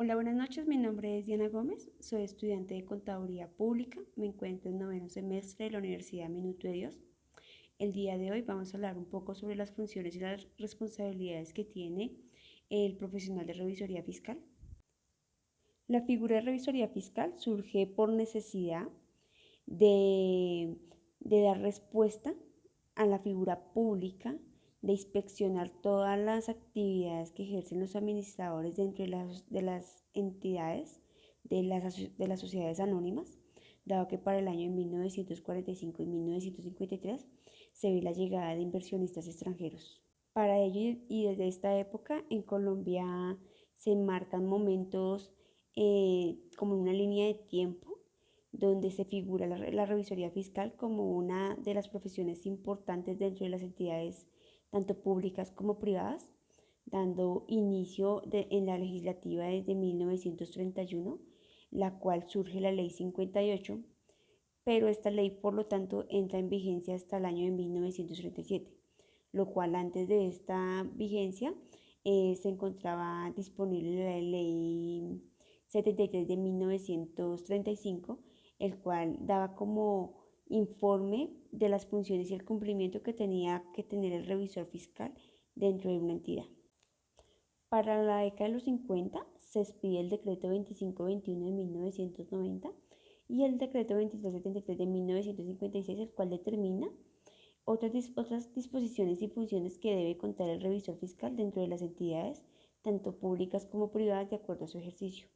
Hola, buenas noches. Mi nombre es Diana Gómez. Soy estudiante de Contaduría Pública. Me encuentro en noveno semestre de la Universidad Minuto de Dios. El día de hoy vamos a hablar un poco sobre las funciones y las responsabilidades que tiene el profesional de revisoría fiscal. La figura de revisoría fiscal surge por necesidad de, de dar respuesta a la figura pública, de inspeccionar todas las actividades que ejercen los administradores dentro de las entidades de las sociedades anónimas, dado que para el año 1945 y 1953 se ve la llegada de inversionistas extranjeros. Para ello y desde esta época en Colombia se marcan momentos como una línea de tiempo donde se figura la revisoría fiscal como una de las profesiones importantes dentro de las entidades tanto públicas como privadas, dando inicio en la legislativa desde 1931, la cual surge la Ley 58, pero esta ley por lo tanto entra en vigencia hasta el año de 1937, lo cual antes de esta vigencia se encontraba disponible la Ley 73 de 1935, el cual daba como informe de las funciones y el cumplimiento que tenía que tener el revisor fiscal dentro de una entidad. Para la década de los 50 se expide el decreto 2521 de 1990 y el decreto 2373 de 1956, el cual determina otras disposiciones y funciones que debe contar el revisor fiscal dentro de las entidades, tanto públicas como privadas, de acuerdo a su ejercicio.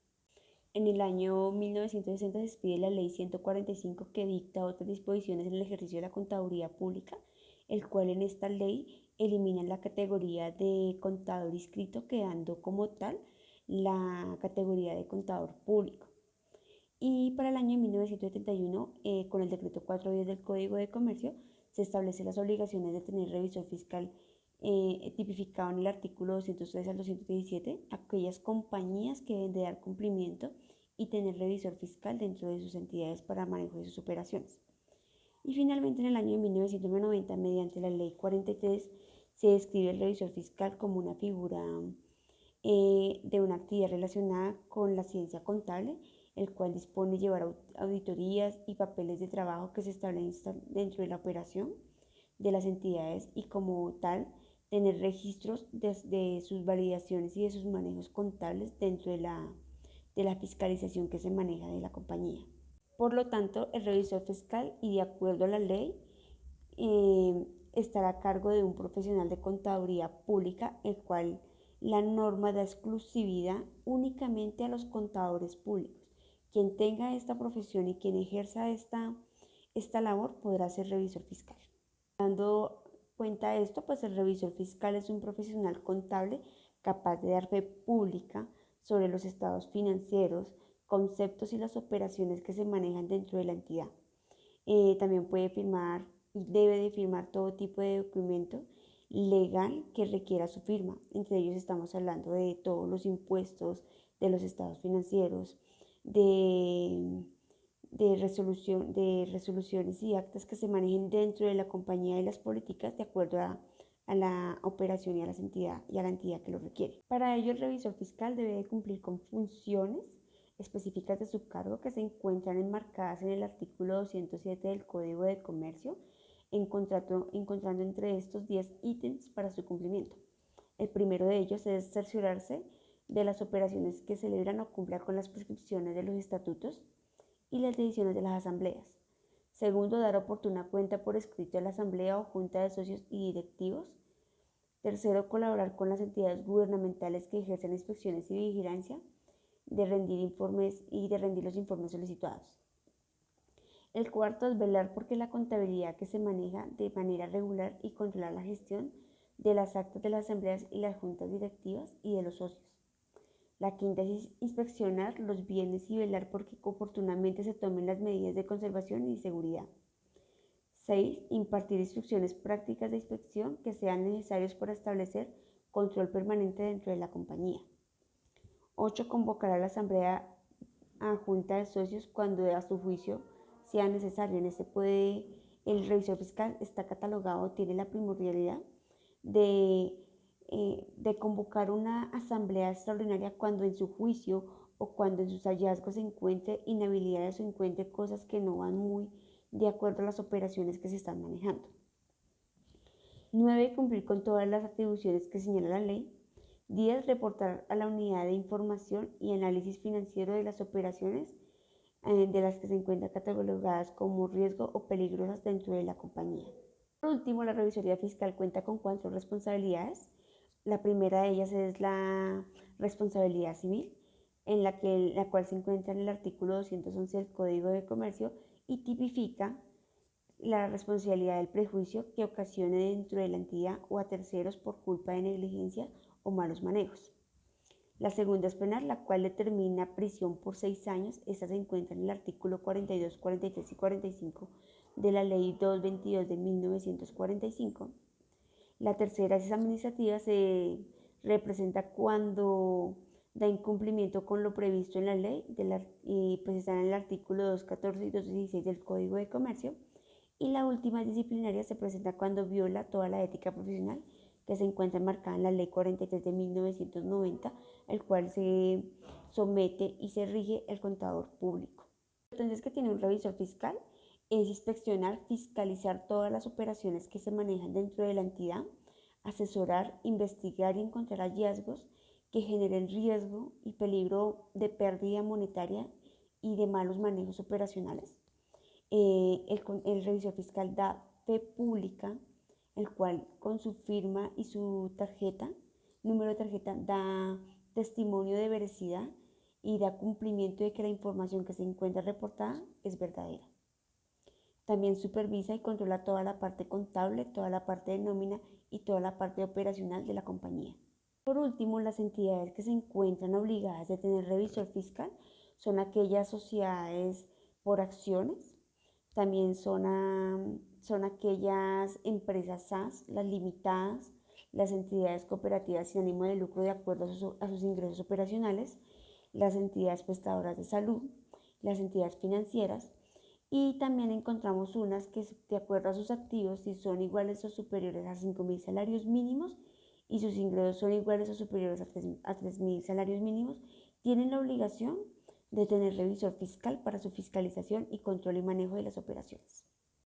En el año 1960 se expide la Ley 145 que dicta otras disposiciones en el ejercicio de la contaduría pública, el cual en esta ley elimina la categoría de contador inscrito, quedando como tal la categoría de contador público. Y para el año 1971, con el decreto 410 del Código de Comercio, se establecen las obligaciones de tener revisor fiscal tipificado en el artículo 203 al 217, aquellas compañías que deben de dar cumplimiento y tener revisor fiscal dentro de sus entidades para manejo de sus operaciones. Y finalmente, en el año 1990, mediante la Ley 43, se describe el revisor fiscal como una figura de una actividad relacionada con la ciencia contable, el cual dispone de llevar auditorías y papeles de trabajo que se establecen dentro de la operación de las entidades y como tal tener registros de sus validaciones y de sus manejos contables dentro de la fiscalización que se maneja de la compañía. Por lo tanto, el revisor fiscal, y de acuerdo a la ley, estará a cargo de un profesional de contaduría pública, el cual la norma da exclusividad únicamente a los contadores públicos. Quien tenga esta profesión y quien ejerza esta labor podrá ser revisor fiscal. Dando cuenta de esto, pues el revisor fiscal es un profesional contable capaz de dar fe pública sobre los estados financieros, conceptos y las operaciones que se manejan dentro de la entidad. También puede firmar y debe de firmar todo tipo de documento legal que requiera su firma. Entre ellos estamos hablando de todos los impuestos, de los estados financieros, de resoluciones y actas que se manejen dentro de la compañía y las políticas de acuerdo a la operación y a la entidad que lo requiere. Para ello, el revisor fiscal debe de cumplir con funciones específicas de su cargo que se encuentran enmarcadas en el artículo 207 del Código de Comercio, encontrando entre estos 10 ítems para su cumplimiento. El primero de ellos es cerciorarse de las operaciones que celebran o cumplan con las prescripciones de los estatutos y las decisiones de las asambleas. Segundo, dar oportuna cuenta por escrito a la asamblea o junta de socios y directivos. Tercero, colaborar con las entidades gubernamentales que ejercen inspecciones y vigilancia, de rendir informes y de rendir los informes solicitados. El cuarto es velar porque la contabilidad que se maneja de manera regular y controlar la gestión de las actas de las asambleas y las juntas directivas y de los socios. La quinta es inspeccionar los bienes y velar porque oportunamente se tomen las medidas de conservación y seguridad. 6. Impartir instrucciones prácticas de inspección que sean necesarias para establecer control permanente dentro de la compañía. 8. Convocar a la asamblea a junta de socios cuando a su juicio sea necesario. En este el revisor fiscal está catalogado, tiene la primordialidad de de convocar una asamblea extraordinaria cuando en su juicio o cuando en sus hallazgos se encuentre inhabilidades o encuentre cosas que no van muy de acuerdo a las operaciones que se están manejando. 9. Cumplir con todas las atribuciones que señala la ley. 10. Reportar a la unidad de información y análisis financiero de las operaciones de las que se encuentran catalogadas como riesgo o peligrosas dentro de la compañía. Por último, la revisoría fiscal cuenta con 4 responsabilidades. La primera de ellas es la responsabilidad civil, en la cual se encuentra en el artículo 211 del Código de Comercio y tipifica la responsabilidad del prejuicio que ocasione dentro de la entidad o a terceros por culpa de negligencia o malos manejos. La segunda es penal, la cual determina prisión por 6 años. Esta se encuentra en el artículo 42, 43 y 45 de la Ley 222 de 1945. La tercera es administrativa, se representa cuando da incumplimiento con lo previsto en la ley, y pues está en el artículo 214 y 216 del Código de Comercio. Y la última disciplinaria se presenta cuando viola toda la ética profesional que se encuentra enmarcada en la Ley 43 de 1990, el cual se somete y se rige el contador público. Entonces, que tiene un revisor fiscal es inspeccionar, fiscalizar todas las operaciones que se manejan dentro de la entidad, asesorar, investigar y encontrar hallazgos que generen riesgo y peligro de pérdida monetaria y de malos manejos operacionales. El revisor fiscal da fe pública, el cual con su firma y su tarjeta, número de tarjeta, da testimonio de veracidad y da cumplimiento de que la información que se encuentra reportada es verdadera. También supervisa y controla toda la parte contable, toda la parte de nómina y toda la parte operacional de la compañía. Por último, las entidades que se encuentran obligadas de tener revisor fiscal son aquellas sociedades por acciones, también son aquellas empresas SAS, las limitadas, las entidades cooperativas sin ánimo de lucro de acuerdo a sus ingresos operacionales, las entidades prestadoras de salud, las entidades financieras, y también encontramos unas que de acuerdo a sus activos, si son iguales o superiores a 5.000 salarios mínimos y sus ingresos son iguales o superiores a 3.000 salarios mínimos, tienen la obligación de tener revisor fiscal para su fiscalización y control y manejo de las operaciones.